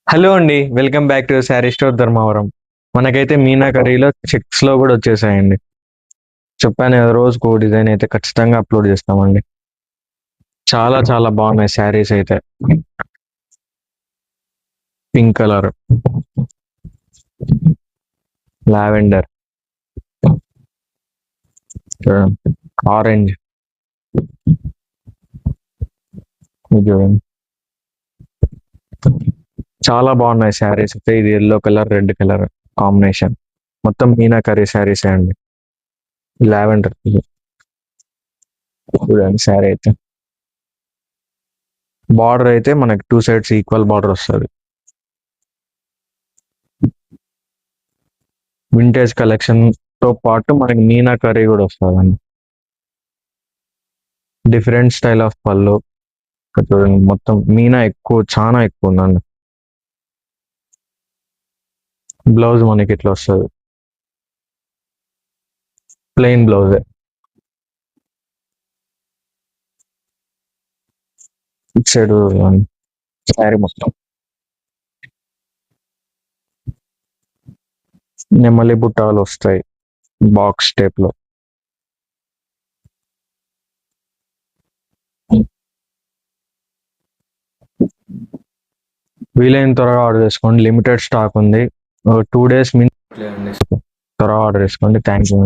Hello అండి. Welcome back to sari store Dharmavaram. మనకైతే మీనా కర్రీలో చెక్స్‌లో గూడా వచ్చేసాయండి. చెప్పాను గదా! రోజుకో డిజైన్ అయితే ఖచ్చితంగా అప్‌లోడ్ చేస్తామండి. చాలా చాలా బాగున్నాయి శారీస్ అయితే. పింక్ కలర్, లావెండర్, చూడండి, ఆరెంజ్, ఇది చూడండి. చాలా బాగున్నాయి శారీస్ అయితే. ఇది yellow colour, red colour combination. మొత్తం మీనా కర్రీ శారీసే అండి. లావెండర్ చూడండి శారీ అయితే. బార్డర్ అయితే మనకి 2 సైడ్స్ ఈక్వల్ బార్డర్ వస్తది. వింటేజ్ కలెక్షన్‌తో పాటు మనకి మీనా కర్రీ గూడా వస్తదండి. డిఫరెంట్ స్టైల్ ఆఫ్ పళ్ళు. ఇక్కడ చూడండి, మొత్తం మీనా ఎక్కువ, చానా ఎక్కువ ఉందండి. బ్లౌజ్ మనకి ఇట్లా వస్తది. ప్లెయిన్ బ్లౌజే. ఇటు సైడ్ శారీ మొత్తం నెమలి బుట్టాలు వస్తాయి బాక్స్ టైప్ లో. వీలైన త్వరగా ఆర్డర్ చేసుకోండి. లిమిటెడ్ స్టాక్ ఉంది. 2 డేస్ త్వరగా ఆర్డర్ చేసుకోండి. Thank you.